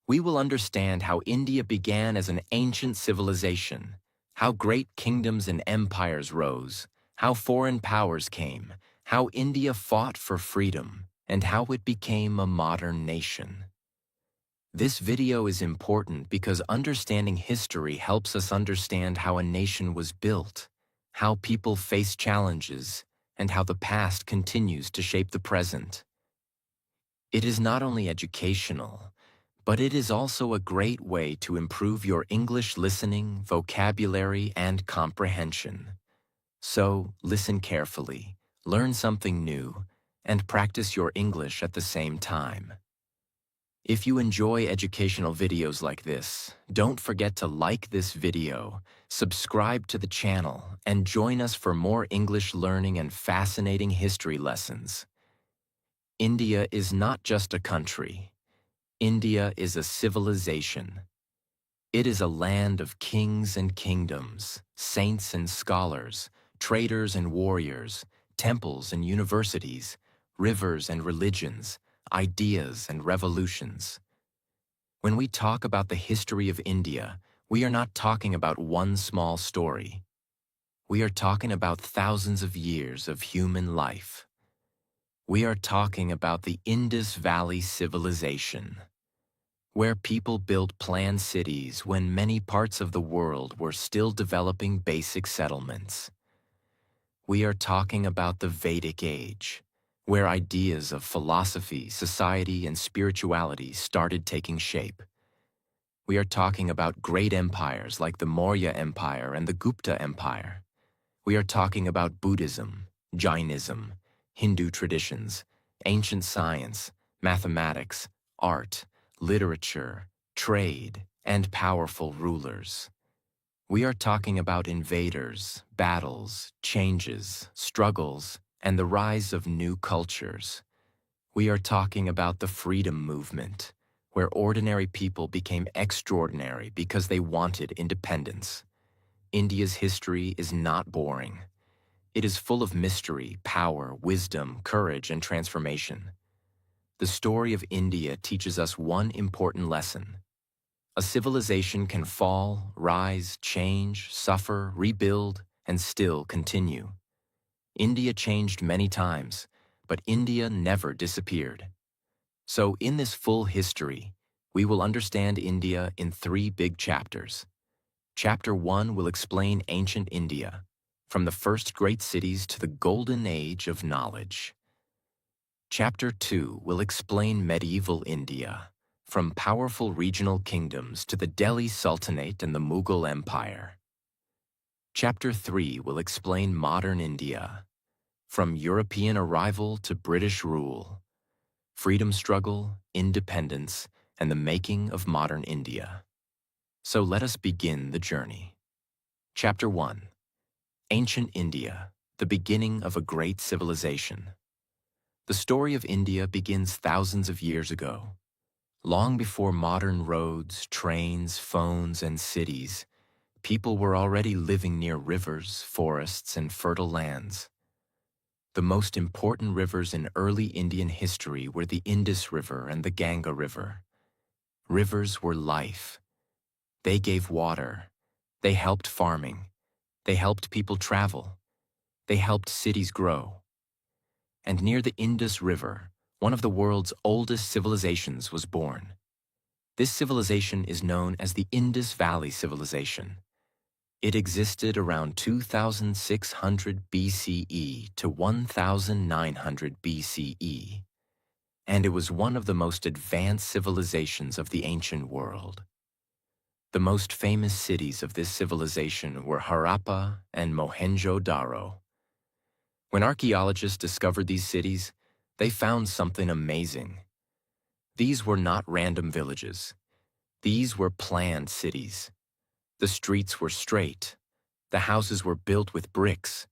We will understand how India began as an ancient civilization, how great kingdoms and empires rose, how foreign powers came, how India fought for freedom, and how it became a modern nation. This video is important because understanding history helps us understand how a nation was built, how people face challenges, and how the past continues to shape the present. It is not only educational, but it is also a great way to improve your English listening, vocabulary, and comprehension. So, listen carefully, learn something new, and practice your English at the same time. If you enjoy educational videos like this, don't forget to like this video, subscribe to the channel, and join us for more English learning and fascinating history lessons. India is not just a country. India is a civilization. It is a land of kings and kingdoms, saints and scholars, traders and warriors, temples and universities, rivers and religions, ideas and revolutions. When we talk about the history of India, we are not talking about one small story. We are talking about thousands of years of human life. We are talking about the Indus Valley Civilization, where people built planned cities when many parts of the world were still developing basic settlements. We are talking about the Vedic Age, where ideas of philosophy, society, and spirituality started taking shape. We are talking about great empires like the Maurya Empire and the Gupta Empire. We are talking about Buddhism, Jainism, Hindu traditions, ancient science, mathematics, art, literature, trade, and powerful rulers. We are talking about invaders, battles, changes, struggles, and the rise of new cultures. We are talking about the freedom movement, where ordinary people became extraordinary because they wanted independence. India's history is not boring. It is full of mystery, power, wisdom, courage, and transformation. The story of India teaches us one important lesson. A civilization can fall, rise, change, suffer, rebuild, and still continue. India changed many times, but India never disappeared. So in this full history, we will understand India in 3 big chapters. Chapter 1 will explain ancient India, from the first great cities to the golden age of knowledge. Chapter 2 will explain medieval India, from powerful regional kingdoms to the Delhi Sultanate and the Mughal Empire. Chapter 3 will explain modern India, from European arrival to British rule, freedom struggle, independence, and the making of modern India. So let us begin the journey. Chapter 1. Ancient India, the beginning of a great civilization. The story of India begins thousands of years ago. Long before modern roads, trains, phones, and cities, people were already living near rivers, forests, and fertile lands. The most important rivers in early Indian history were the Indus River and the Ganga River. Rivers were life. They gave water. They helped farming. They helped people travel. They helped cities grow. And near the Indus River, one of the world's oldest civilizations was born. This civilization is known as the Indus Valley Civilization. It existed around 2600 BCE to 1900 BCE, and it was one of the most advanced civilizations of the ancient world. The most famous cities of this civilization were Harappa and Mohenjo-daro. When archaeologists discovered these cities, they found something amazing. These were not random villages. These were planned cities. The streets were straight. The houses were built with bricks.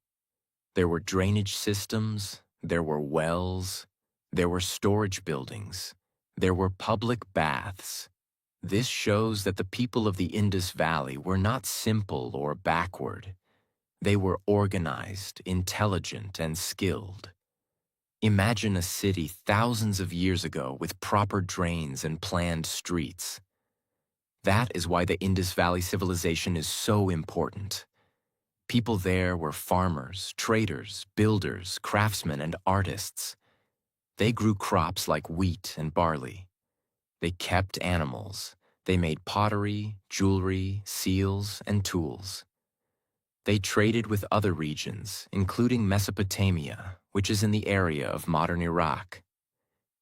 There were drainage systems. There were wells. There were storage buildings. There were public baths. This shows that the people of the Indus Valley were not simple or backward. They were organized, intelligent, and skilled. Imagine a city thousands of years ago with proper drains and planned streets. That is why the Indus Valley civilization is so important. People there were farmers, traders, builders, craftsmen, and artists. They grew crops like wheat and barley. They kept animals. They made pottery, jewelry, seals, and tools. They traded with other regions, including Mesopotamia, which is in the area of modern Iraq.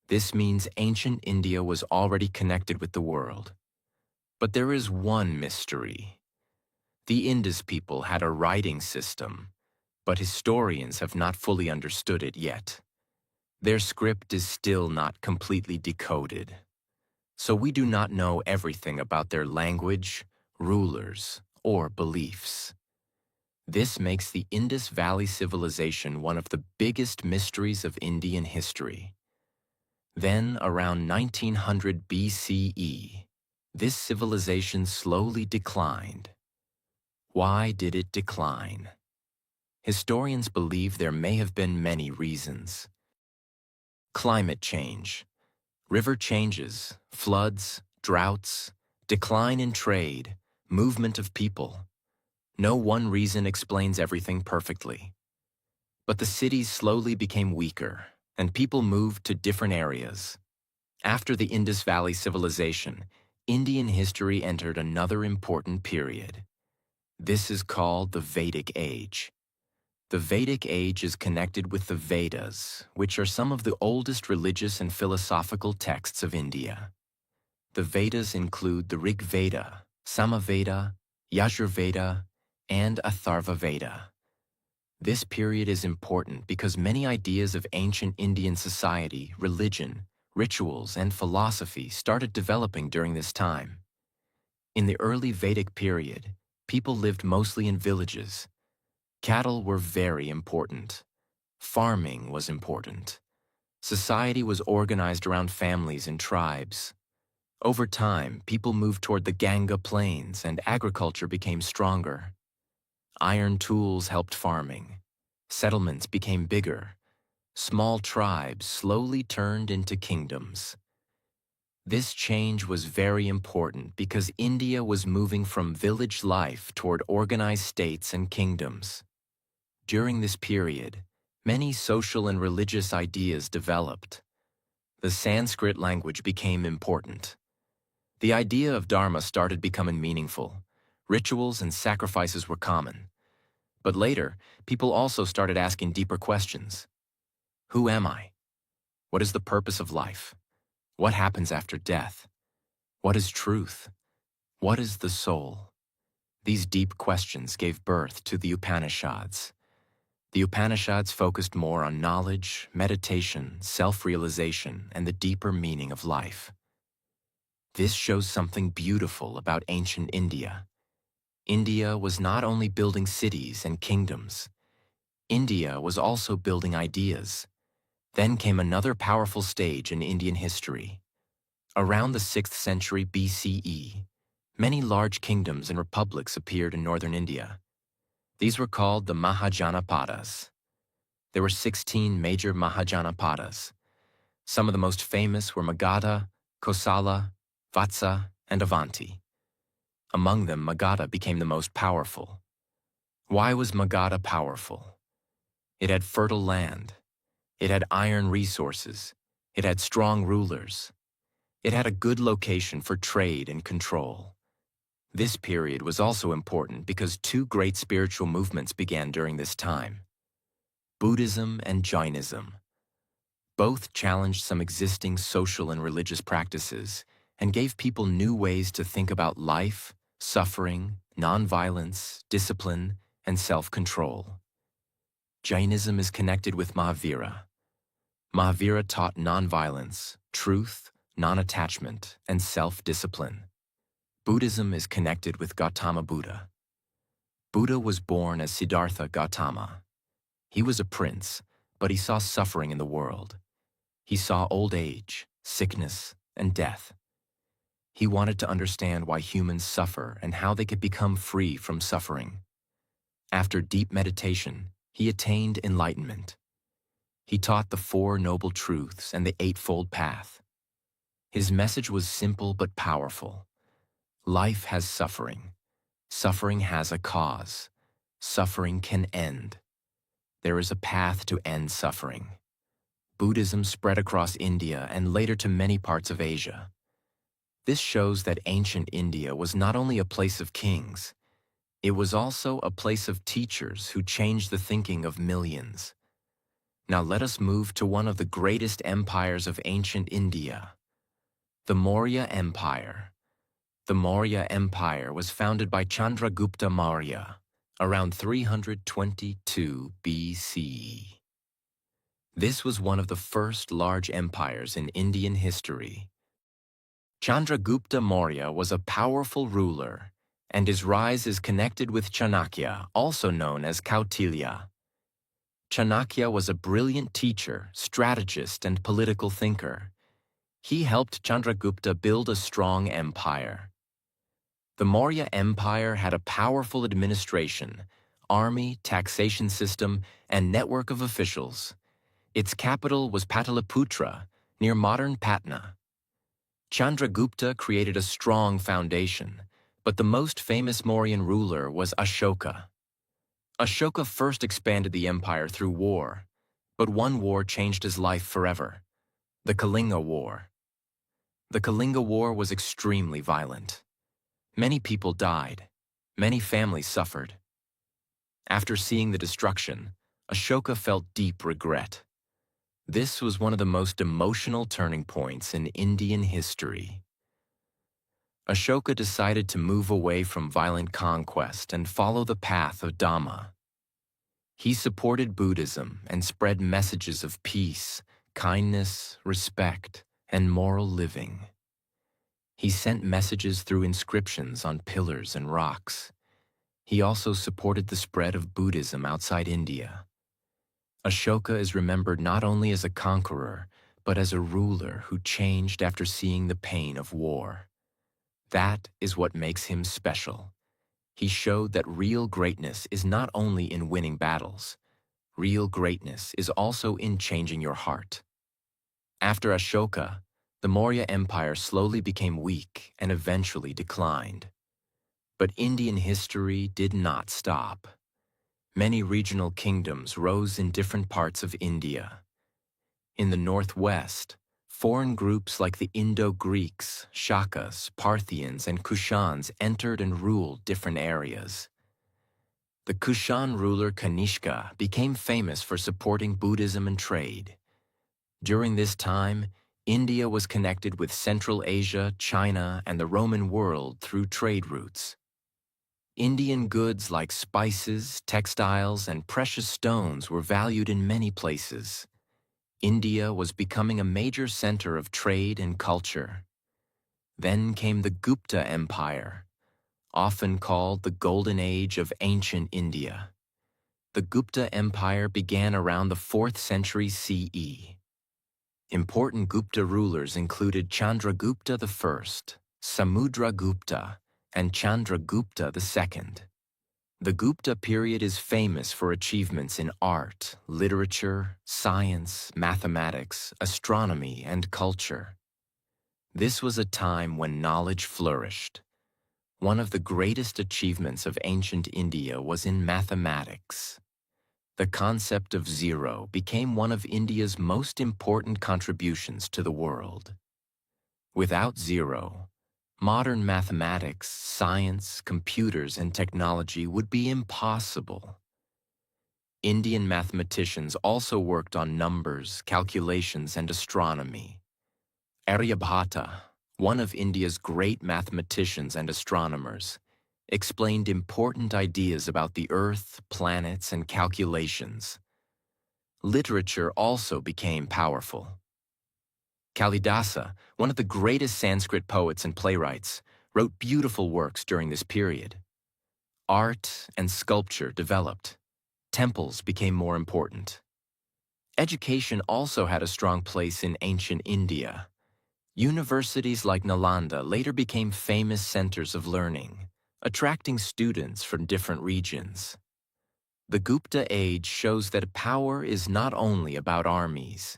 This means ancient India was already connected with the world. But there is one mystery. The Indus people had a writing system, but historians have not fully understood it yet. Their script is still not completely decoded. So we do not know everything about their language, rulers, or beliefs. This makes the Indus Valley Civilization one of the biggest mysteries of Indian history. Then, around 1900 BCE, this civilization slowly declined. Why did it decline? Historians believe there may have been many reasons. Climate change, river changes, floods, droughts, decline in trade, movement of people. No one reason explains everything perfectly. But the cities slowly became weaker, and people moved to different areas. After the Indus Valley Civilization, Indian history entered another important period. This is called the Vedic Age. The Vedic Age is connected with the Vedas, which are some of the oldest religious and philosophical texts of India. The Vedas include the Rig Veda, Samaveda, Yajurveda, and Atharva Veda. This period is important because many ideas of ancient Indian society, religion, rituals, and philosophy started developing during this time. In the early Vedic period, people lived mostly in villages. Cattle were very important. Farming was important. Society was organized around families and tribes. Over time, people moved toward the Ganga plains and agriculture became stronger. Iron tools helped farming. Settlements became bigger. Small tribes slowly turned into kingdoms. This change was very important because India was moving from village life toward organized states and kingdoms. During this period, many social and religious ideas developed. The Sanskrit language became important. The idea of dharma started becoming meaningful. Rituals and sacrifices were common. But later, people also started asking deeper questions. Who am I? What is the purpose of life? What happens after death? What is truth? What is the soul? These deep questions gave birth to the Upanishads. The Upanishads focused more on knowledge, meditation, self-realization, and the deeper meaning of life. This shows something beautiful about ancient India. India was not only building cities and kingdoms. India was also building ideas. Then came another powerful stage in Indian history. Around the 6th century BCE, many large kingdoms and republics appeared in northern India. These were called the Mahajanapadas. There were 16 major Mahajanapadas. Some of the most famous were Magadha, Kosala, Vatsa, and Avanti. Among them, Magadha became the most powerful. Why was Magadha powerful? It had fertile land. It had iron resources. It had strong rulers. It had a good location for trade and control. This period was also important because two great spiritual movements began during this time: Buddhism and Jainism. Both challenged some existing social and religious practices and gave people new ways to think about life, suffering, nonviolence, discipline, and self-control. Jainism is connected with Mahavira. Mahavira taught nonviolence, truth, non-attachment, and self-discipline. Buddhism is connected with Gautama Buddha. Buddha was born as Siddhartha Gautama. He was a prince, but he saw suffering in the world. He saw old age, sickness, and death. He wanted to understand why humans suffer and how they could become free from suffering. After deep meditation, he attained enlightenment. He taught the Four Noble Truths and the Eightfold Path. His message was simple but powerful. Life has suffering. Suffering has a cause. Suffering can end. There is a path to end suffering. Buddhism spread across India and later to many parts of Asia. This shows that ancient India was not only a place of kings, it was also a place of teachers who changed the thinking of millions. Now let us move to one of the greatest empires of ancient India, the Maurya Empire. The Maurya Empire was founded by Chandragupta Maurya around 322 BCE. This was one of the first large empires in Indian history. Chandragupta Maurya was a powerful ruler, and his rise is connected with Chanakya, also known as Kautilya. Chanakya was a brilliant teacher, strategist, and political thinker. He helped Chandragupta build a strong empire. The Maurya Empire had a powerful administration, army, taxation system, and network of officials. Its capital was Pataliputra, near modern Patna. Chandragupta created a strong foundation, but the most famous Mauryan ruler was Ashoka. Ashoka first expanded the empire through war, but one war changed his life forever: the Kalinga War. The Kalinga War was extremely violent. Many people died. Many families suffered. After seeing the destruction, Ashoka felt deep regret. This was one of the most emotional turning points in Indian history. Ashoka decided to move away from violent conquest and follow the path of Dhamma. He supported Buddhism and spread messages of peace, kindness, respect, and moral living. He sent messages through inscriptions on pillars and rocks. He also supported the spread of Buddhism outside India. Ashoka is remembered not only as a conqueror, but as a ruler who changed after seeing the pain of war. That is what makes him special. He showed that real greatness is not only in winning battles. Real greatness is also in changing your heart. After Ashoka, the Maurya Empire slowly became weak and eventually declined. But Indian history did not stop. Many regional kingdoms rose in different parts of India. In the northwest, foreign groups like the Indo-Greeks, Shakas, Parthians, and Kushans entered and ruled different areas. The Kushan ruler Kanishka became famous for supporting Buddhism and trade. During this time, India was connected with Central Asia, China, and the Roman world through trade routes. Indian goods like spices, textiles, and precious stones were valued in many places. India was becoming a major center of trade and culture. Then came the Gupta Empire, often called the Golden Age of ancient India. The Gupta Empire began around the 4th century CE. Important Gupta rulers included Chandragupta I, Samudragupta, and Chandragupta II. The Gupta period is famous for achievements in art, literature, science, mathematics, astronomy, and culture. This was a time when knowledge flourished. One of the greatest achievements of ancient India was in mathematics. The concept of zero became one of India's most important contributions to the world. Without zero, modern mathematics, science, computers, and technology would be impossible. Indian mathematicians also worked on numbers, calculations, and astronomy. Aryabhata, one of India's great mathematicians and astronomers, explained important ideas about the Earth, planets, and calculations. Literature also became powerful. Kalidasa, one of the greatest Sanskrit poets and playwrights, wrote beautiful works during this period. Art and sculpture developed. Temples became more important. Education also had a strong place in ancient India. Universities like Nalanda later became famous centers of learning, attracting students from different regions. The Gupta age shows that power is not only about armies.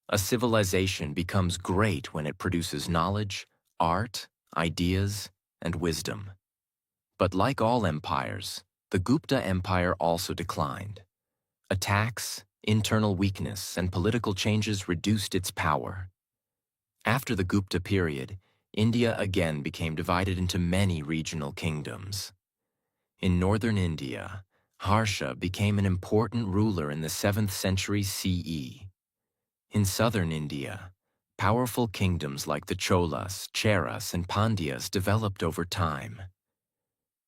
A civilization becomes great when it produces knowledge, art, ideas, and wisdom. But like all empires, the Gupta Empire also declined. Attacks, internal weakness, and political changes reduced its power. After the Gupta period, India again became divided into many regional kingdoms. In northern India, Harsha became an important ruler in the 7th century CE. In southern India, powerful kingdoms like the Cholas, Cheras, and Pandyas developed over time.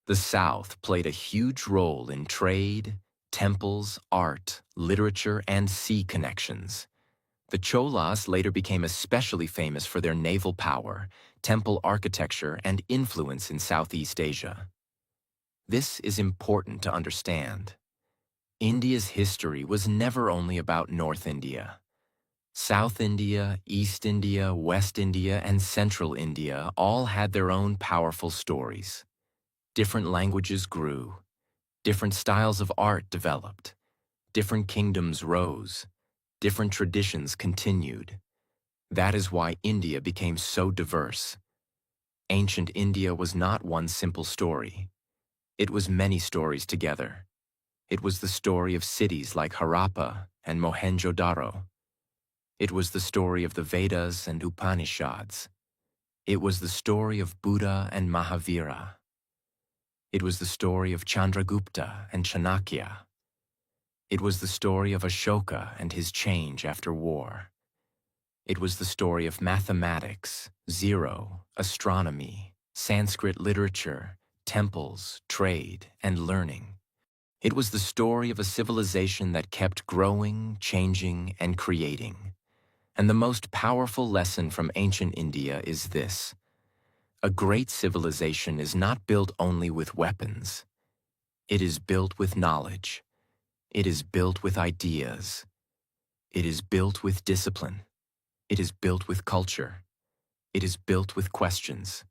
The South played a huge role in trade, temples, art, literature, and sea connections. The Cholas later became especially famous for their naval power, temple architecture, and influence in Southeast Asia. This is important to understand. India's history was never only about North India. South India, East India, West India, and Central India all had their own powerful stories. Different languages grew. Different styles of art developed. Different kingdoms rose. Different traditions continued. That is why India became so diverse. Ancient India was not one simple story. It was many stories together. It was the story of cities like Harappa and Mohenjo-daro. It was the story of the Vedas and Upanishads. It was the story of Buddha and Mahavira. It was the story of Chandragupta and Chanakya. It was the story of Ashoka and his change after war. It was the story of mathematics, zero, astronomy, Sanskrit literature, temples, trade, and learning. It was the story of a civilization that kept growing, changing, and creating. And the most powerful lesson from ancient India is this: a great civilization is not built only with weapons. It is built with knowledge. It is built with ideas. It is built with discipline. It is built with culture. It is built with questions.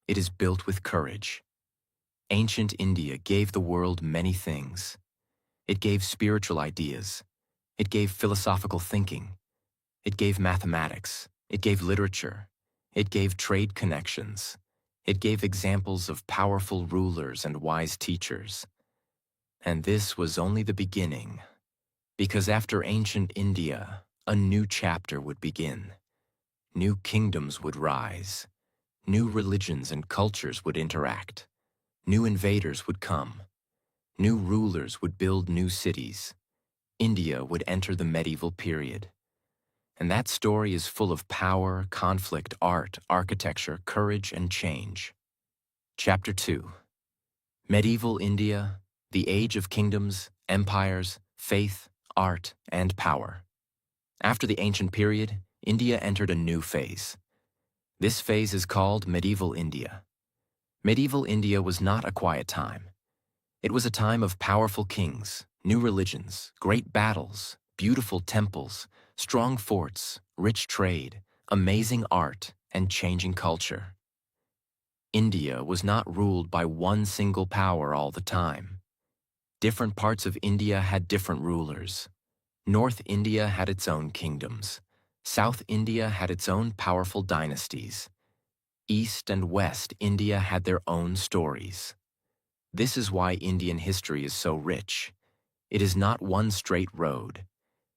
It is built with courage. Ancient India gave the world many things. It gave spiritual ideas. It gave philosophical thinking. It gave mathematics. It gave literature. It gave trade connections. It gave examples of powerful rulers and wise teachers. And this was only the beginning, because after ancient India, a new chapter would begin. New kingdoms would rise. New religions and cultures would interact. New invaders would come. New rulers would build new cities. India would enter the medieval period. And that story is full of power, conflict, art, architecture, courage, and change. Chapter 2. Medieval India, the Age of Kingdoms, Empires, Faith, Art, and Power. After the ancient period, India entered a new phase. This phase is called Medieval India. Medieval India was not a quiet time. It was a time of powerful kings, new religions, great battles, beautiful temples, strong forts, rich trade, amazing art, and changing culture. India was not ruled by one single power all the time. Different parts of India had different rulers. North India had its own kingdoms. South India had its own powerful dynasties. East and West India had their own stories. This is why Indian history is so rich. It is not one straight road.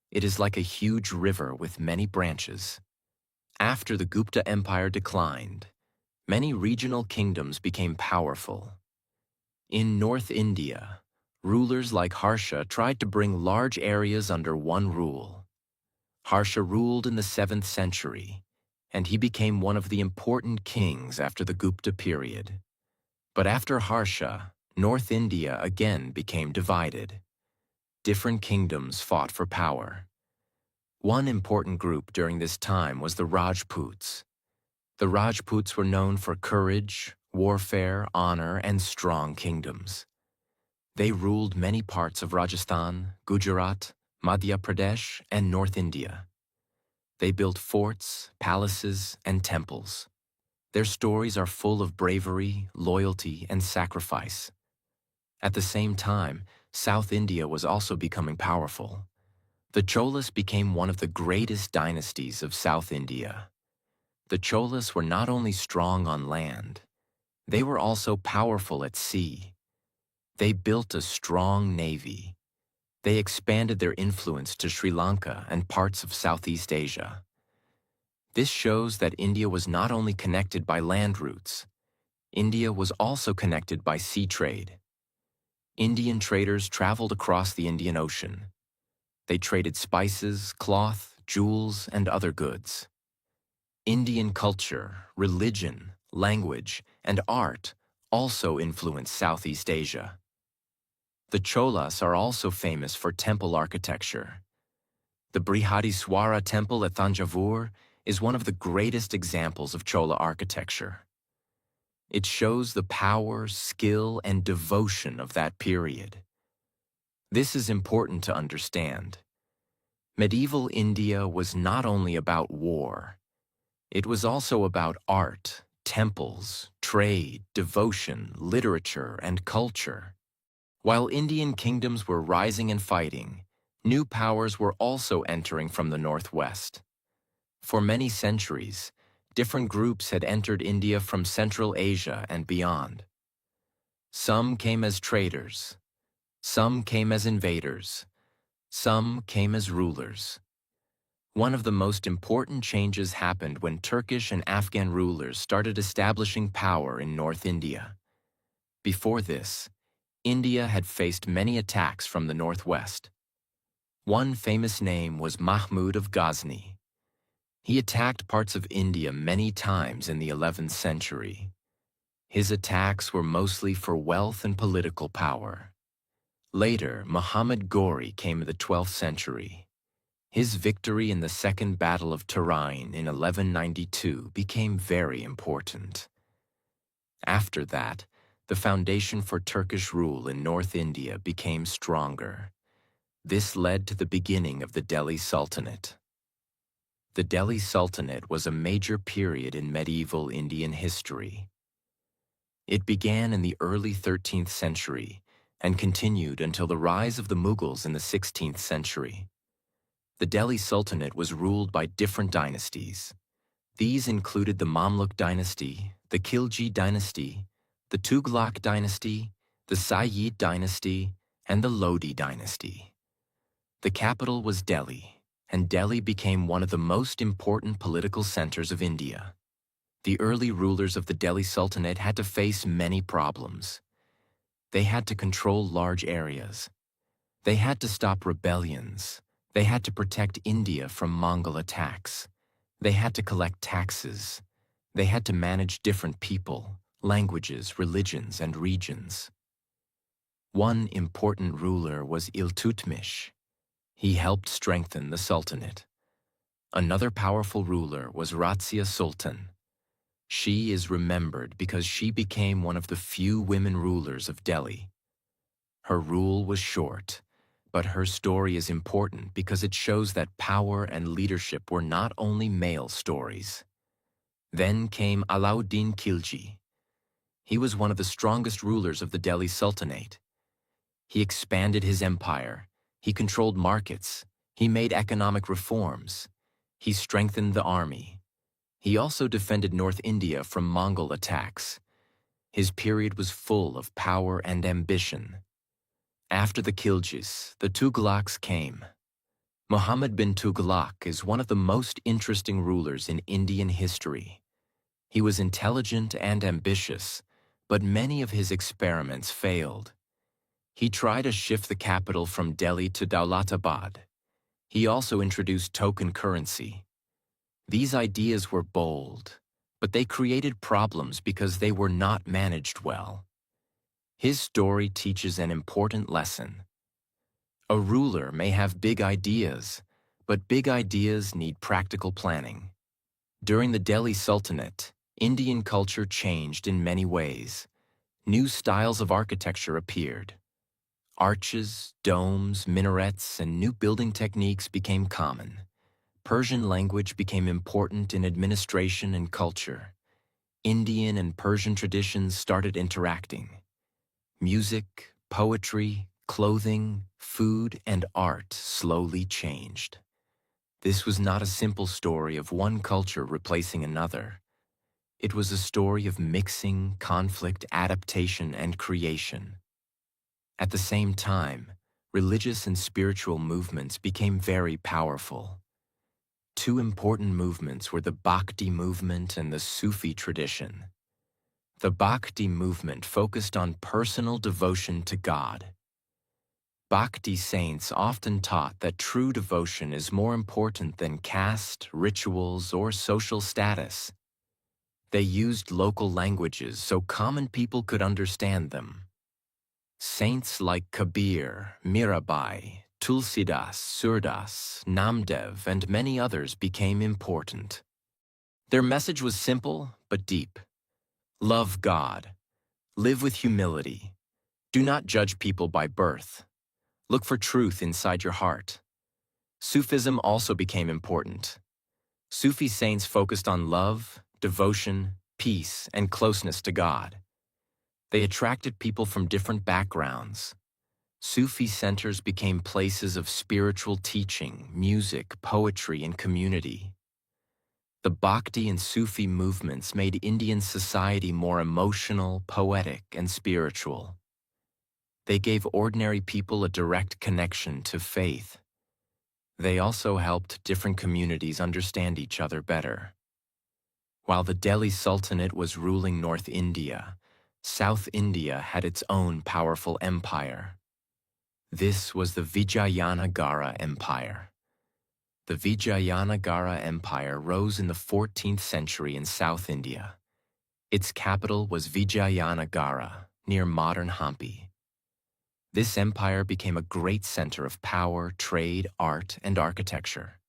It is like a huge river with many branches. After the Gupta Empire declined, many regional kingdoms became powerful. In North India, rulers like Harsha tried to bring large areas under one rule. Harsha ruled in the 7th century, and he became one of the important kings after the Gupta period. But after Harsha, North India again became divided. Different kingdoms fought for power. One important group during this time was the Rajputs. The Rajputs were known for courage, warfare, honor, and strong kingdoms. They ruled many parts of Rajasthan, Gujarat, Madhya Pradesh, and North India. They built forts, palaces, and temples. Their stories are full of bravery, loyalty, and sacrifice. At the same time, South India was also becoming powerful. The Cholas became one of the greatest dynasties of South India. The Cholas were not only strong on land, they were also powerful at sea. They built a strong navy. They expanded their influence to Sri Lanka and parts of Southeast Asia. This shows that India was not only connected by land routes, India was also connected by sea trade. Indian traders traveled across the Indian Ocean. They traded spices, cloth, jewels, and other goods. Indian culture, religion, language, and art also influenced Southeast Asia. The Cholas are also famous for temple architecture. The Brihadiswara temple at Thanjavur is one of the greatest examples of Chola architecture. It shows the power, skill, and devotion of that period. This is important to understand. Medieval India was not only about war. It was also about art, temples, trade, devotion, literature, and culture. While Indian kingdoms were rising and fighting, new powers were also entering from the northwest. For many centuries, different groups had entered India from Central Asia and beyond. Some came as traders, some came as invaders, some came as rulers. One of the most important changes happened when Turkish and Afghan rulers started establishing power in North India. Before this, India had faced many attacks from the northwest. One famous name was Mahmud of Ghazni. He attacked parts of India many times in the 11th century. His attacks were mostly for wealth and political power. Later, Muhammad Ghori came in the 12th century. His victory in the Second Battle of Turin in 1192 became very important. After that, the foundation for Turkish rule in North India became stronger. This led to the beginning of the Delhi Sultanate. The Delhi Sultanate was a major period in medieval Indian history. It began in the early 13th century and continued until the rise of the Mughals in the 16th century. The Delhi Sultanate was ruled by different dynasties. These included the Mamluk dynasty, the Khilji dynasty, the Tughlaq dynasty, the Sayyid dynasty, and the Lodi dynasty. The capital was Delhi, and Delhi became one of the most important political centers of India. The early rulers of the Delhi Sultanate had to face many problems. They had to control large areas. They had to stop rebellions. They had to protect India from Mongol attacks. They had to collect taxes. They had to manage different people, languages, religions, and regions. One important ruler was Iltutmish. He helped strengthen the Sultanate. Another powerful ruler was Razia Sultan. She is remembered because she became one of the few women rulers of Delhi. Her rule was short, but her story is important because it shows that power and leadership were not only male stories. Then came Alauddin Khilji. He was one of the strongest rulers of the Delhi Sultanate. He expanded his empire. He controlled markets. He made economic reforms. He strengthened the army. He also defended North India from Mongol attacks. His period was full of power and ambition. After the Khiljis, the Tughlaqs came. Muhammad bin Tughlaq is one of the most interesting rulers in Indian history. He was intelligent and ambitious, but many of his experiments failed. He tried to shift the capital from Delhi to Daulatabad. He also introduced token currency. These ideas were bold, but they created problems because they were not managed well. His story teaches an important lesson. A ruler may have big ideas, but big ideas need practical planning. During the Delhi Sultanate, Indian culture changed in many ways. New styles of architecture appeared. Arches, domes, minarets, and new building techniques became common. Persian language became important in administration and culture. Indian and Persian traditions started interacting. Music, poetry, clothing, food, and art slowly changed. This was not a simple story of one culture replacing another. It was a story of mixing, conflict, adaptation, and creation. At the same time, religious and spiritual movements became very powerful. Two important movements were the Bhakti movement and the Sufi tradition. The Bhakti movement focused on personal devotion to God. Bhakti saints often taught that true devotion is more important than caste, rituals, or social status. They used local languages so common people could understand them. Saints like Kabir, Mirabai, Tulsidas, Surdas, Namdev, and many others became important. Their message was simple but deep. Love God. Live with humility. Do not judge people by birth. Look for truth inside your heart. Sufism also became important. Sufi saints focused on love, devotion, peace, and closeness to God. They attracted people from different backgrounds. Sufi centers became places of spiritual teaching, music, poetry, and community. The Bhakti and Sufi movements made Indian society more emotional, poetic, and spiritual. They gave ordinary people a direct connection to faith. They also helped different communities understand each other better. While the Delhi Sultanate was ruling North India, South India had its own powerful empire. This was the Vijayanagara Empire. The Vijayanagara Empire rose in the 14th century in South India. Its capital was Vijayanagara, near modern Hampi. This empire became a great center of power, trade, art, and architecture.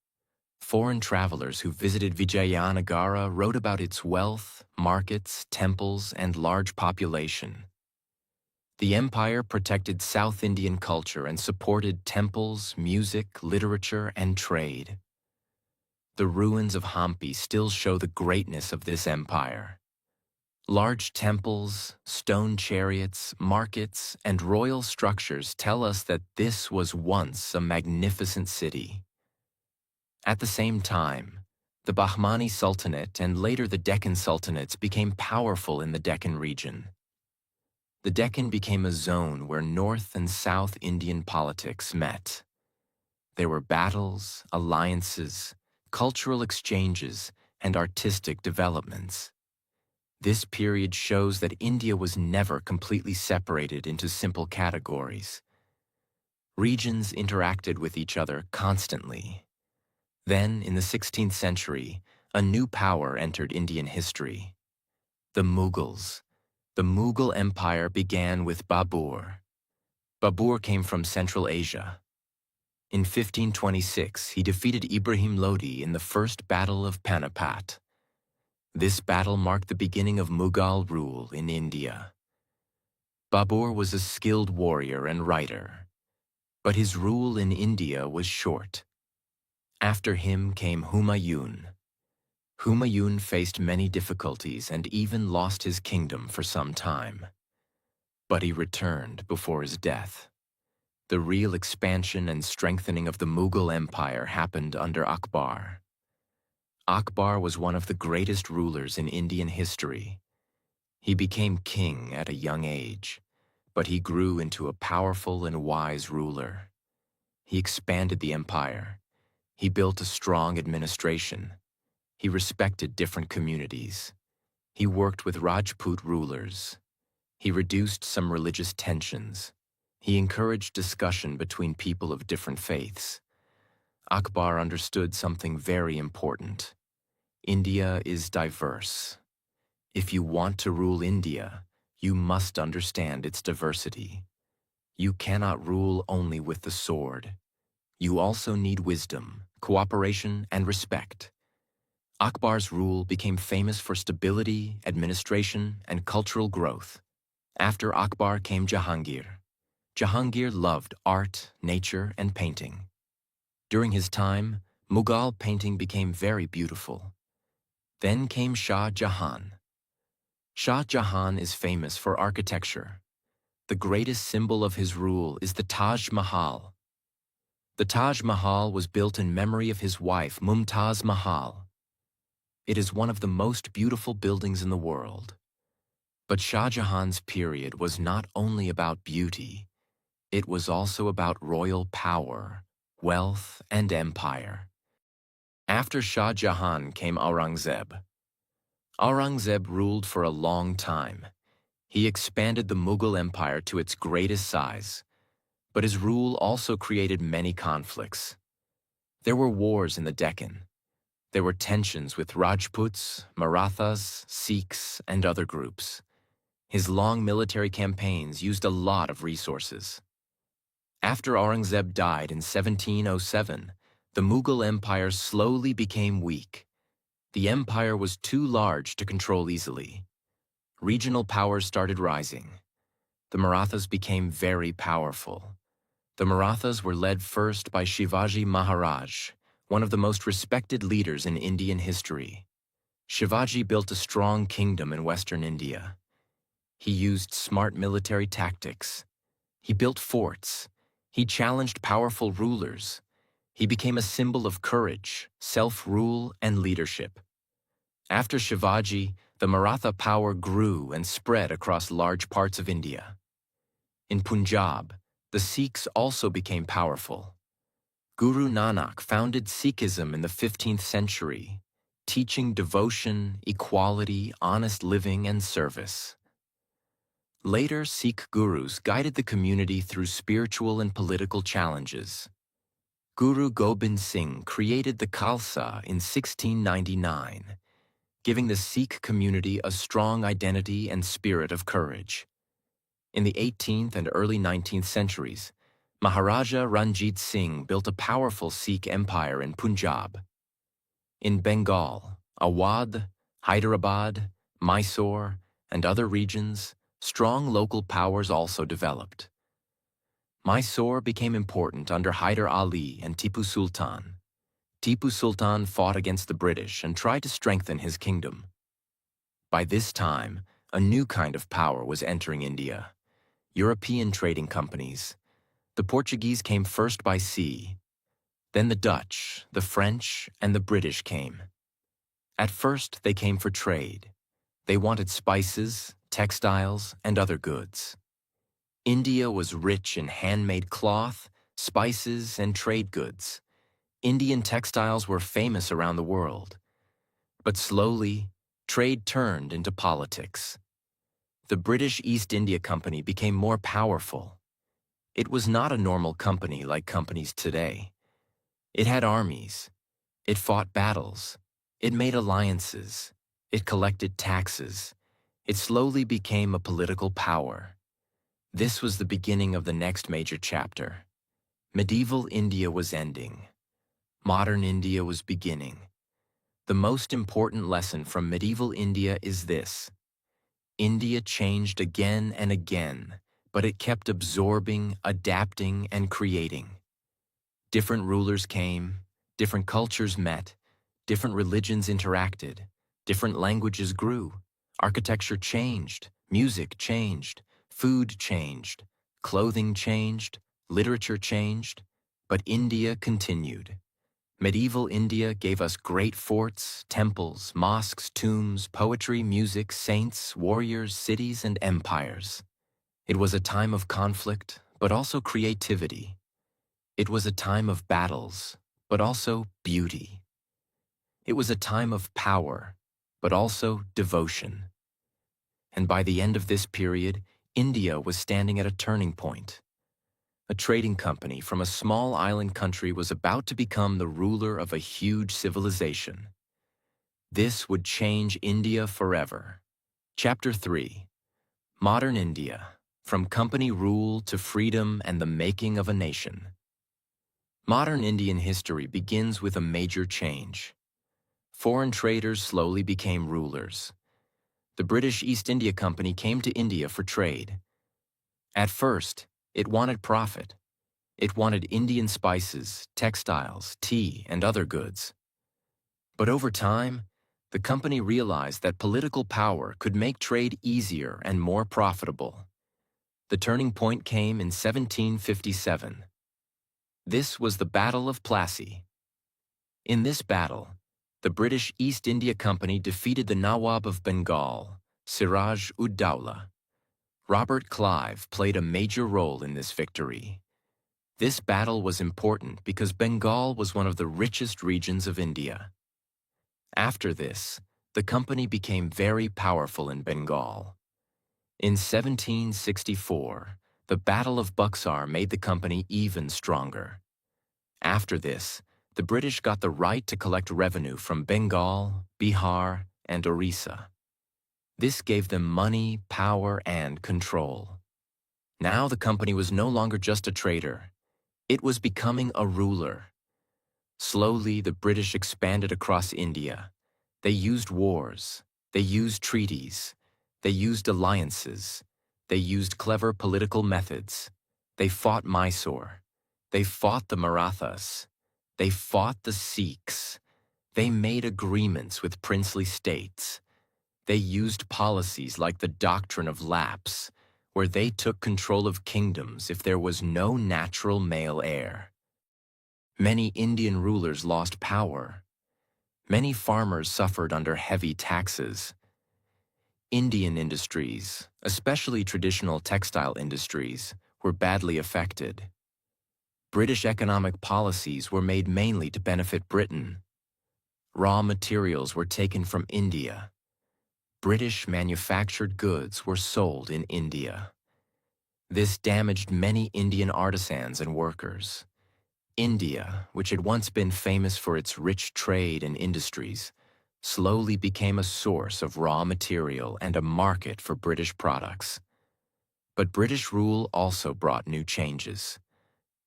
Foreign travelers who visited Vijayanagara wrote about its wealth, markets, temples, and large population. The empire protected South Indian culture and supported temples, music, literature, and trade. The ruins of Hampi still show the greatness of this empire. Large temples, stone chariots, markets, and royal structures tell us that this was once a magnificent city. At the same time, the Bahmani Sultanate and later the Deccan Sultanates became powerful in the Deccan region. The Deccan became a zone where North and South Indian politics met. There were battles, alliances, cultural exchanges, and artistic developments. This period shows that India was never completely separated into simple categories. Regions interacted with each other constantly. Then, in the 16th century, a new power entered Indian history: the Mughals. The Mughal Empire began with Babur. Babur came from Central Asia. In 1526, he defeated Ibrahim Lodi in the First Battle of Panipat. This battle marked the beginning of Mughal rule in India. Babur was a skilled warrior and writer, but his rule in India was short. After him came Humayun. Humayun faced many difficulties and even lost his kingdom for some time. But he returned before his death. The real expansion and strengthening of the Mughal Empire happened under Akbar. Akbar was one of the greatest rulers in Indian history. He became king at a young age, but he grew into a powerful and wise ruler. He expanded the empire. He built a strong administration. He respected different communities. He worked with Rajput rulers. He reduced some religious tensions. He encouraged discussion between people of different faiths. Akbar understood something very important. India is diverse. If you want to rule India, you must understand its diversity. You cannot rule only with the sword. You also need wisdom, cooperation, and respect. Akbar's rule became famous for stability, administration, and cultural growth. After Akbar came Jahangir. Jahangir loved art, nature, and painting. During his time, Mughal painting became very beautiful. Then came Shah Jahan. Shah Jahan is famous for architecture. the greatest symbol of his rule is the Taj Mahal. The Taj Mahal was built in memory of his wife, Mumtaz Mahal. It is one of the most beautiful buildings in the world. But Shah Jahan's period was not only about beauty, it was also about royal power, wealth, and empire. After Shah Jahan came Aurangzeb. Aurangzeb ruled for a long time. He expanded the Mughal Empire to its greatest size, but his rule also created many conflicts. There were wars in the Deccan. There were tensions with Rajputs, Marathas, Sikhs, and other groups. His long military campaigns used a lot of resources. After Aurangzeb died in 1707, the Mughal Empire slowly became weak. The empire was too large to control easily. Regional powers started rising. The Marathas became very powerful. The Marathas were led first by Shivaji Maharaj, one of the most respected leaders in Indian history. Shivaji built a strong kingdom in western India. He used smart military tactics. He built forts. He challenged powerful rulers. He became a symbol of courage, self-rule, and leadership. After Shivaji, the Maratha power grew and spread across large parts of India. In Punjab, the Sikhs also became powerful. Guru Nanak founded Sikhism in the 15th century, teaching devotion, equality, honest living, and service. Later, Sikh gurus guided the community through spiritual and political challenges. Guru Gobind Singh created the Khalsa in 1699, giving the Sikh community a strong identity and spirit of courage. In the 18th and early 19th centuries, Maharaja Ranjit Singh built a powerful Sikh empire in Punjab. In Bengal, Awadh, Hyderabad, Mysore, and other regions, strong local powers also developed. Mysore became important under Hyder Ali and Tipu Sultan. Tipu Sultan fought against the British and tried to strengthen his kingdom. By this time, a new kind of power was entering India: European trading companies. The Portuguese came first by sea. Then the Dutch, the French, and the British came. At first, they came for trade. They wanted spices, textiles, and other goods. India was rich in handmade cloth, spices, and trade goods. Indian textiles were famous around the world. But slowly, trade turned into politics. The British East India Company became more powerful. It was not a normal company like companies today. It had armies. It fought battles. It made alliances. It collected taxes. It slowly became a political power. This was the beginning of the next major chapter. Medieval India was ending. Modern India was beginning. The most important lesson from medieval India is this: India changed again and again, but it kept absorbing, adapting, and creating. Different rulers came, different cultures met, different religions interacted, different languages grew, architecture changed, music changed, food changed, clothing changed, literature changed, but India continued. Medieval India gave us great forts, temples, mosques, tombs, poetry, music, saints, warriors, cities, and empires. It was a time of conflict, but also creativity. It was a time of battles, but also beauty. It was a time of power, but also devotion. And by the end of this period, India was standing at a turning point. A trading company from a small island country was about to become the ruler of a huge civilization. This would change India forever. Chapter 3: Modern India, from company rule to freedom and the making of a nation. Modern Indian history begins with a major change. Foreign traders slowly became rulers. The British East India Company came to India for trade. At first, it wanted profit. It wanted Indian spices, textiles, tea, and other goods. But over time, the company realized that political power could make trade easier and more profitable. The turning point came in 1757. This was the Battle of Plassey. In this battle, the British East India Company defeated the Nawab of Bengal, Siraj-ud-Dowlah. Robert Clive played a major role in this victory. This battle was important because Bengal was one of the richest regions of India. After this, the company became very powerful in Bengal. In 1764, the Battle of Buxar made the company even stronger. After this, the British got the right to collect revenue from Bengal, Bihar, and Orissa. This gave them money, power, and control. Now the company was no longer just a trader. It was becoming a ruler. Slowly, the British expanded across India. They used wars. They used treaties. They used alliances. They used clever political methods. They fought Mysore. They fought the Marathas. They fought the Sikhs. They made agreements with princely states. They used policies like the doctrine of lapse, where they took control of kingdoms if there was no natural male heir. Many Indian rulers lost power. Many farmers suffered under heavy taxes. Indian industries, especially traditional textile industries, were badly affected. British economic policies were made mainly to benefit Britain. Raw materials were taken from India. British manufactured goods were sold in India. This damaged many Indian artisans and workers. India, which had once been famous for its rich trade and industries, slowly became a source of raw material and a market for British products. But British rule also brought new changes.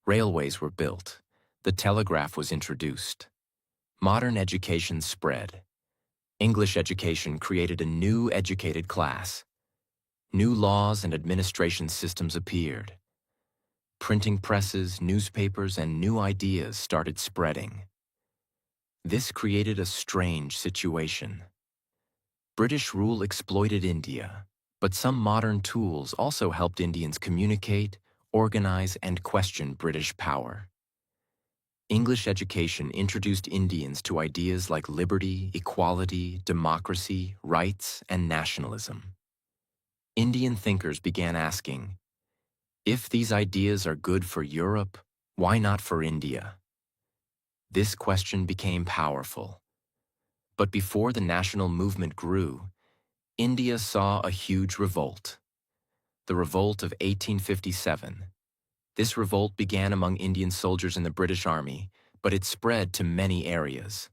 Railways were built. The telegraph was introduced. Modern education spread. English education created a new educated class. New laws and administration systems appeared. Printing presses, newspapers, and new ideas started spreading. This created a strange situation. British rule exploited India, but some modern tools also helped Indians communicate, organize, and question British power. English education introduced Indians to ideas like liberty, equality, democracy, rights, and nationalism. Indian thinkers began asking, if these ideas are good for Europe, why not for India? This question became powerful. But before the national movement grew, India saw a huge revolt. The Revolt of 1857. This revolt began among Indian soldiers in the British Army, but it spread to many areas.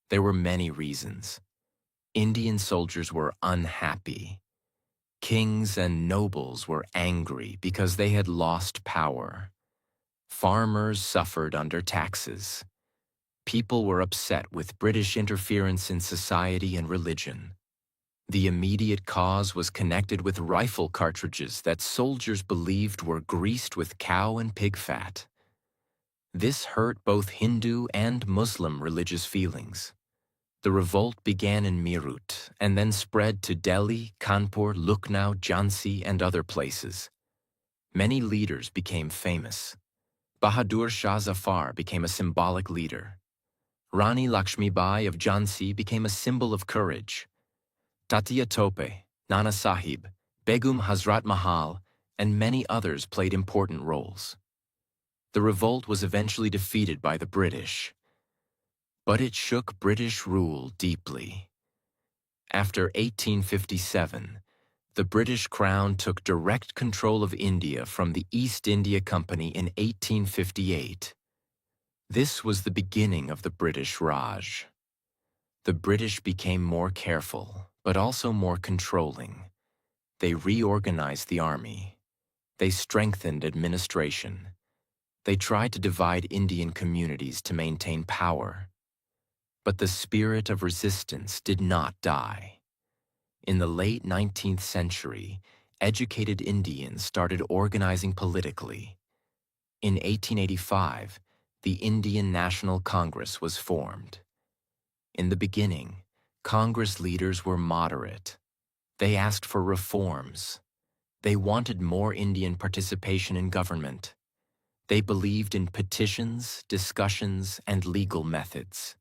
There were many reasons. Indian soldiers were unhappy. Kings and nobles were angry because they had lost power. Farmers suffered under taxes. People were upset with British interference in society and religion. The immediate cause was connected with rifle cartridges that soldiers believed were greased with cow and pig fat. This hurt both Hindu and Muslim religious feelings. The revolt began in Meerut and then spread to Delhi, Kanpur, Lucknow, Jhansi, and other places. Many leaders became famous. Bahadur Shah Zafar became a symbolic leader. Rani Lakshmibai of Jhansi became a symbol of courage. Tatiya Tope, Nana Sahib, Begum Hazrat Mahal, and many others played important roles. The revolt was eventually defeated by the British. But it shook British rule deeply. After 1857, the British Crown took direct control of India from the East India Company in 1858. This was the beginning of the British Raj. The British became more careful, but also more controlling. They reorganized the army. They strengthened administration. They tried to divide Indian communities to maintain power. But the spirit of resistance did not die. In the late 19th century, educated Indians started organizing politically. In 1885, the Indian National Congress was formed. In the beginning, Congress leaders were moderate. They asked for reforms. They wanted more Indian participation in government. They believed in petitions, discussions, and legal methods.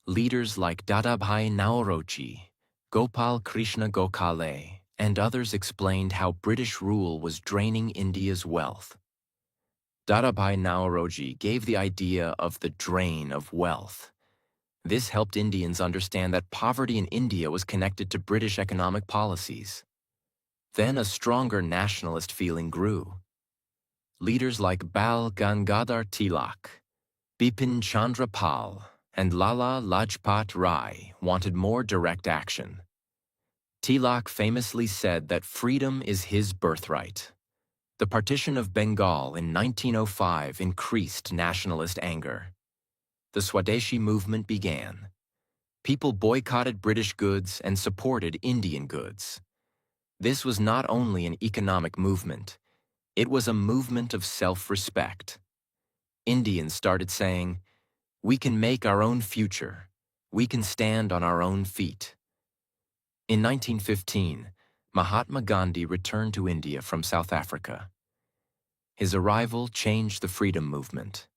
Leaders like Dadabhai Naoroji, Gopal Krishna Gokhale, and others explained how British rule was draining India's wealth. Dadabhai Naoroji gave the idea of the drain of wealth. This helped Indians understand that poverty in India was connected to British economic policies. Then a stronger nationalist feeling grew. Leaders like Bal Gangadhar Tilak, Bipin Chandra Pal, and Lala Lajpat Rai wanted more direct action. Tilak famously said that freedom is his birthright. The partition of Bengal in 1905 increased nationalist anger. The Swadeshi movement began. People boycotted British goods and supported Indian goods. This was not only an economic movement, it was a movement of self-respect. Indians started saying, "We can make our own future. We can stand on our own feet." In 1915, Mahatma Gandhi returned to India from South Africa. His arrival changed the freedom movement.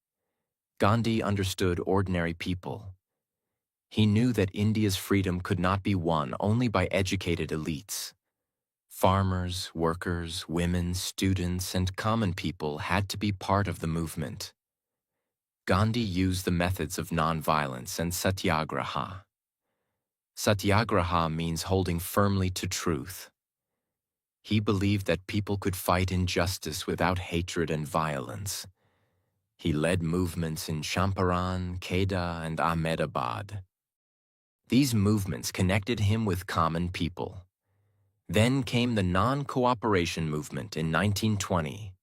Gandhi understood ordinary people. He knew that India's freedom could not be won only by educated elites. Farmers, workers, women, students, and common people had to be part of the movement. Gandhi used the methods of nonviolence and satyagraha. Satyagraha means holding firmly to truth. He believed that people could fight injustice without hatred and violence. He led movements in Champaran, Kheda, and Ahmedabad. These movements connected him with common people. Then came the non-cooperation movement in 1920.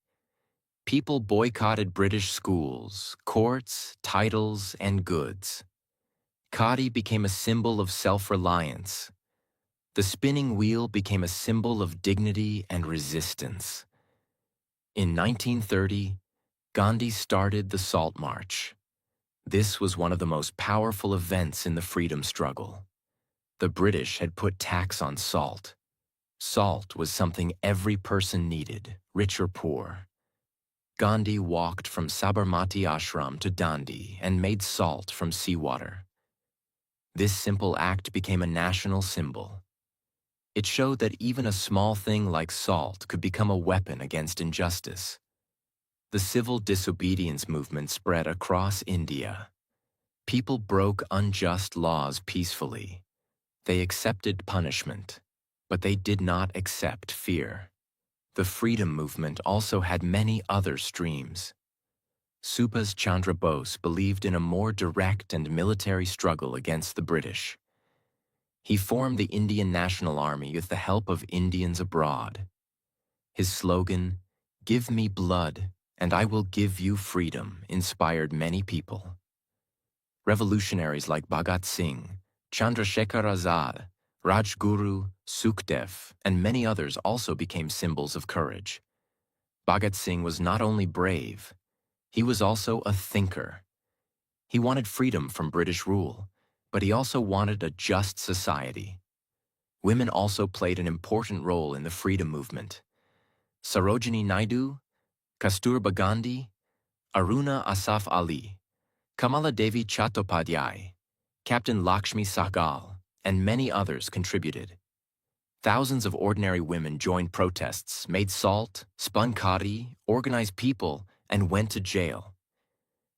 People boycotted British schools, courts, titles, and goods. Khadi became a symbol of self-reliance. The spinning wheel became a symbol of dignity and resistance. In 1930, Gandhi started the Salt March. This was one of the most powerful events in the freedom struggle. The British had put tax on salt. Salt was something every person needed, rich or poor. Gandhi walked from Sabarmati Ashram to Dandi and made salt from seawater. This simple act became a national symbol. It showed that even a small thing like salt could become a weapon against injustice. The civil disobedience movement spread across India. People broke unjust laws peacefully. They accepted punishment, but they did not accept fear. The freedom movement also had many other streams. Subhas Chandra Bose believed in a more direct and military struggle against the British. He formed the Indian National Army with the help of Indians abroad. His slogan, "Give me blood, and I will give you freedom," inspired many people. Revolutionaries like Bhagat Singh, Chandrasekhar Azad, Rajguru, Sukhdev, and many others also became symbols of courage. Bhagat Singh was not only brave, he was also a thinker. He wanted freedom from British rule, but he also wanted a just society. Women also played an important role in the freedom movement. Sarojini Naidu, Kasturba Gandhi, Aruna Asaf Ali, Kamala Devi Chattopadhyay, Captain Lakshmi Sahgal, and many others contributed. Thousands of ordinary women joined protests, made salt, spun khadi, organized people, and went to jail.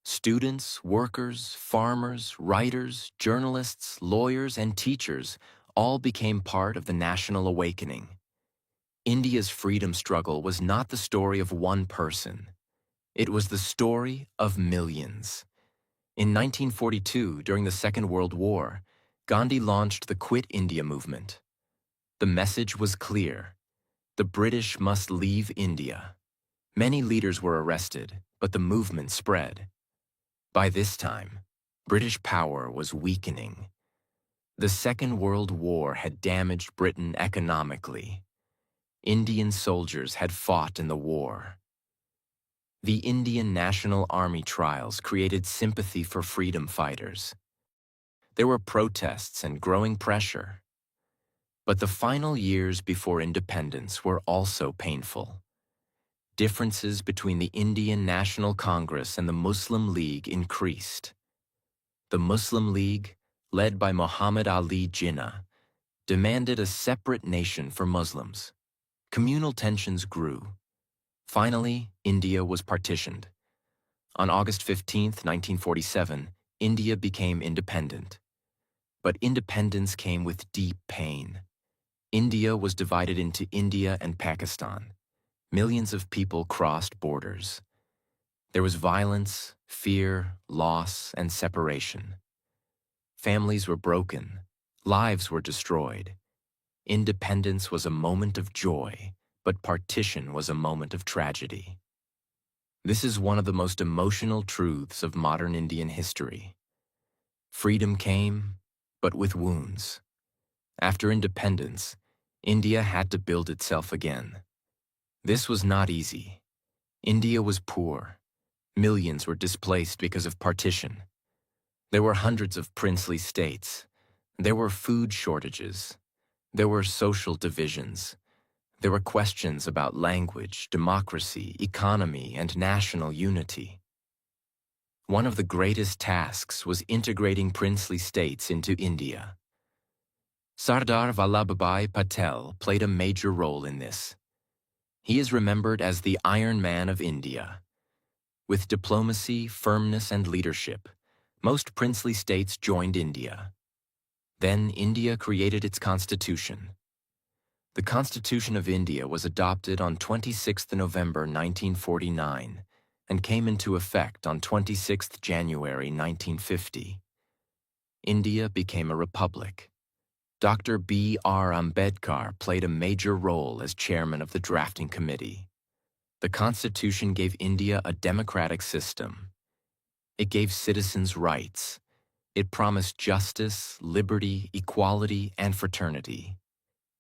Students, workers, farmers, writers, journalists, lawyers, and teachers all became part of the national awakening. India's freedom struggle was not the story of one person. It was the story of millions. In 1942, during the Second World War, Gandhi launched the Quit India movement. The message was clear. The British must leave India. Many leaders were arrested, but the movement spread. By this time, British power was weakening. The Second World War had damaged Britain economically. Indian soldiers had fought in the war. The Indian National Army trials created sympathy for freedom fighters. There were protests and growing pressure. But the final years before independence were also painful. Differences between the Indian National Congress and the Muslim League increased. The Muslim League, led by Muhammad Ali Jinnah, demanded a separate nation for Muslims. Communal tensions grew. Finally, India was partitioned. On August 15, 1947, India became independent. But independence came with deep pain. India was divided into India and Pakistan. Millions of people crossed borders. There was violence, fear, loss, and separation. Families were broken. Lives were destroyed. Independence was a moment of joy, but partition was a moment of tragedy. This is one of the most emotional truths of modern Indian history. Freedom came, but with wounds. After independence, India had to build itself again. This was not easy. India was poor. Millions were displaced because of partition. There were hundreds of princely states. There were food shortages. There were social divisions. There were questions about language, democracy, economy, and national unity. One of the greatest tasks was integrating princely states into India. Sardar Vallabhbhai Patel played a major role in this. He is remembered as the Iron Man of India. With diplomacy, firmness, and leadership, most princely states joined India. Then India created its constitution. The Constitution of India was adopted on 26 November 1949 and came into effect on 26 January 1950. India became a republic. Dr. B.R. Ambedkar played a major role as chairman of the drafting committee. The Constitution gave India a democratic system. It gave citizens rights. It promised justice, liberty, equality, and fraternity.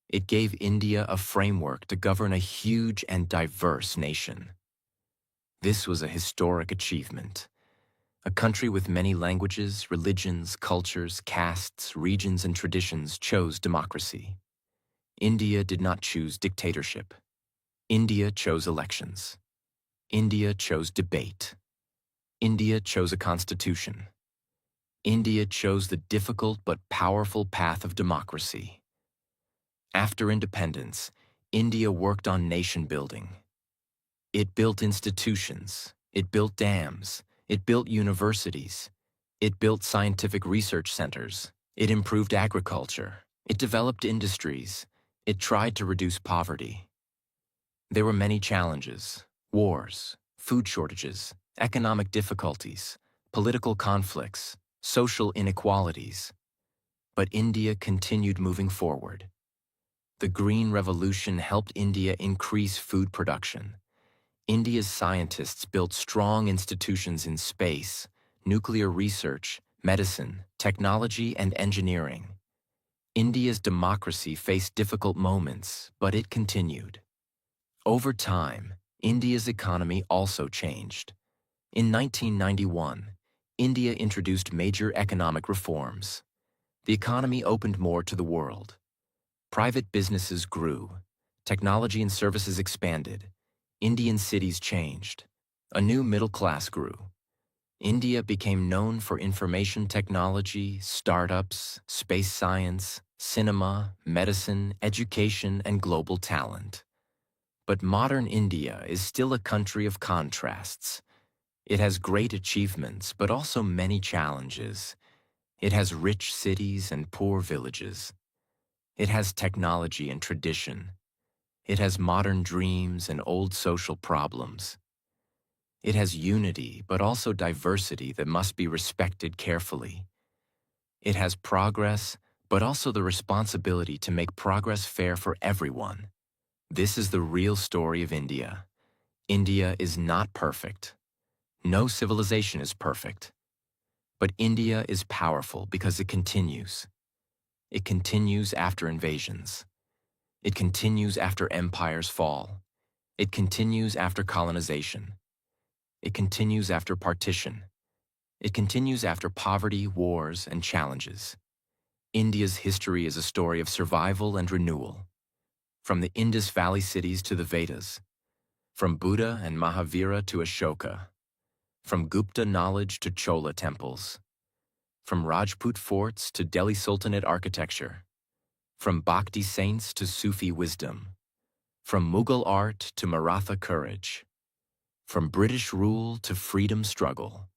It gave India a framework to govern a huge and diverse nation. This was a historic achievement. A country with many languages, religions, cultures, castes, regions, and traditions chose democracy. India did not choose dictatorship. India chose elections. India chose debate. India chose a constitution. India chose the difficult but powerful path of democracy. After independence, India worked on nation building. It built institutions. It built dams. It built universities. It built scientific research centers. It improved agriculture. It developed industries. It tried to reduce poverty. There were many challenges: wars, food shortages, economic difficulties, political conflicts, social inequalities. But India continued moving forward. The Green Revolution helped India increase food production. India's scientists built strong institutions in space, nuclear research, medicine, technology, and engineering. India's democracy faced difficult moments, but it continued. Over time, India's economy also changed. In 1991, India introduced major economic reforms. The economy opened more to the world. Private businesses grew. Technology and services expanded. Indian cities changed. A new middle class grew. India became known for information technology, startups, space science, cinema, medicine, education, and global talent. But modern India is still a country of contrasts. It has great achievements, but also many challenges. It has rich cities and poor villages. It has technology and tradition. It has modern dreams and old social problems. It has unity, but also diversity that must be respected carefully. It has progress, but also the responsibility to make progress fair for everyone. This is the real story of India. India is not perfect. No civilization is perfect. But India is powerful because it continues. It continues after invasions. It continues after empires fall. It continues after colonization. It continues after partition. It continues after poverty, wars, and challenges. India's history is a story of survival and renewal. From the Indus Valley cities to the Vedas, from Buddha and Mahavira to Ashoka, from Gupta knowledge to Chola temples, from Rajput forts to Delhi Sultanate architecture, from Bhakti saints to Sufi wisdom, from Mughal art to Maratha courage, from British rule to freedom struggle,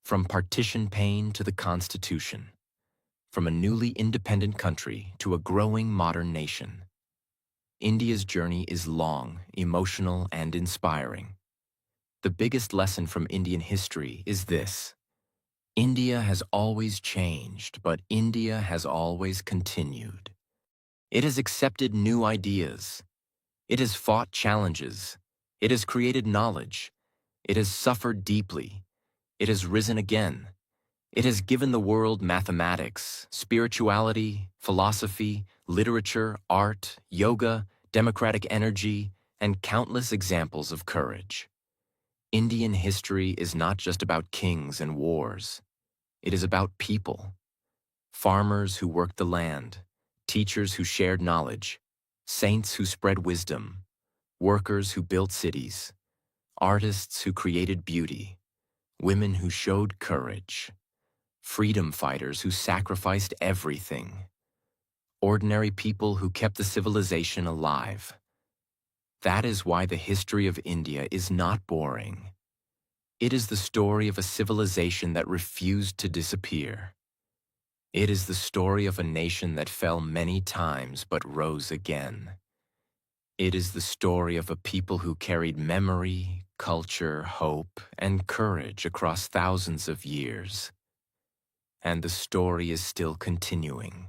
from partition pain to the Constitution, from a newly independent country to a growing modern nation. India's journey is long, emotional, and inspiring. The biggest lesson from Indian history is this: India has always changed, but India has always continued. It has accepted new ideas. It has fought challenges. It has created knowledge. It has suffered deeply. It has risen again. It has given the world mathematics, spirituality, philosophy, literature, art, yoga, democratic energy, and countless examples of courage. Indian history is not just about kings and wars. It is about people. Farmers who worked the land, teachers who shared knowledge, saints who spread wisdom, workers who built cities, artists who created beauty, women who showed courage, freedom fighters who sacrificed everything, ordinary people who kept the civilization alive. That is why the history of India is not boring. It is the story of a civilization that refused to disappear. It is the story of a nation that fell many times but rose again. It is the story of a people who carried memory, culture, hope, and courage across thousands of years. And the story is still continuing.